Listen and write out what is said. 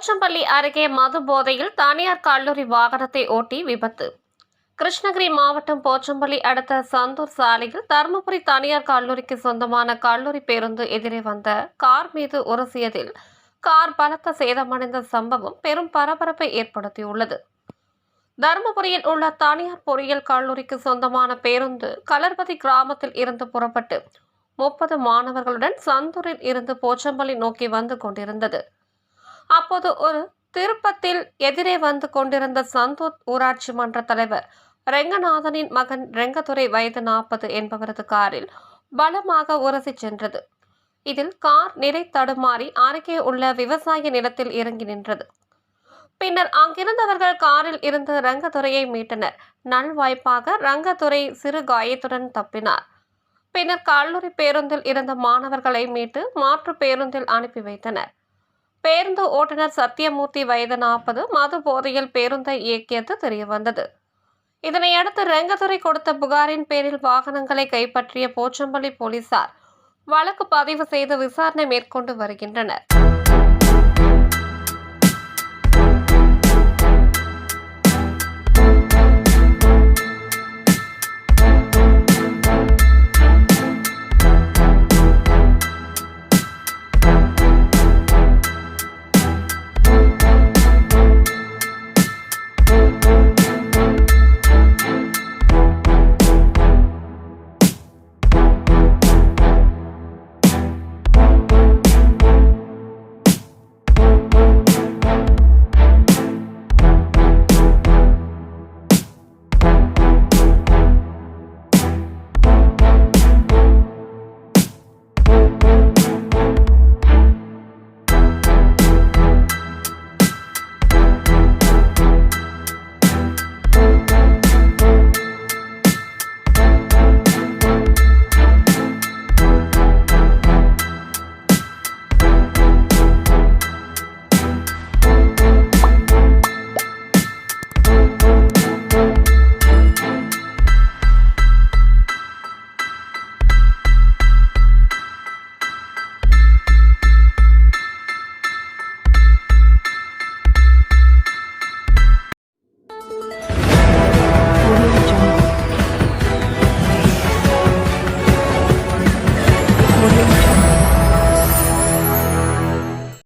போச்சம்பள்ளி அருகே மது போதையில் தனியார் கல்லூரி வாகனத்தை ஓட்டி விபத்து. கிருஷ்ணகிரி மாவட்டம் போச்சம்பள்ளி அடுத்த சந்தூர் சாலையில் தருமபுரி தனியார் கல்லூரிக்கு சொந்தமான கல்லூரி பேருந்து எதிரே வந்த கார் மீது உரசியதில் கார் பலத்த சேதமடைந்த சம்பவம் பெரும் பரபரப்பை ஏற்படுத்தியுள்ளது. தருமபுரியில் உள்ள தனியார் பொறியியல் கல்லூரிக்கு சொந்தமான பேருந்து கலர்பதி கிராமத்தில் இருந்து புறப்பட்டு 30 மாணவர்களுடன் சந்தூரில் இருந்து போச்சம்பள்ளி நோக்கி வந்து கொண்டிருந்தது. அப்போது ஒரு திருப்பத்தில் எதிரே வந்து கொண்டிருந்த சந்தூர் ஊராட்சி மன்ற தலைவர் ரெங்கநாதனின் மகன் ரெங்கதுரை வயது 40 என்பவரது காரில் பலமாக உரசி சென்றது. இதில் கார் நிலை தடுமாறி அருகே உள்ள விவசாய நிலத்தில் இறங்கி நின்றது. பின்னர் அங்கிருந்தவர்கள் காரில் இருந்து ரங்கதுரையை மீட்டனர். நல்வாய்ப்பாக ரங்கதுரை சிறு காயத்துடன் தப்பினார். பின்னர் கல்லூரி பேருந்தில் இருந்த மாணவர்களை மீட்டு மாற்று பேருந்தில் அனுப்பி வைத்தனர். பேருந்து ஓட்டுநர் சத்தியமூர்த்தி வயது 40 மது போதையில் பேருந்தை இயக்கியது தெரியவந்தது. இதனையடுத்து ரெங்கதுரை கொடுத்த புகாரின் பேரில் வாகனங்களை கைப்பற்றிய போச்சம்பள்ளி போலீசார் வழக்கு பதிவு செய்து விசாரணை மேற்கொண்டு வருகின்றனர்.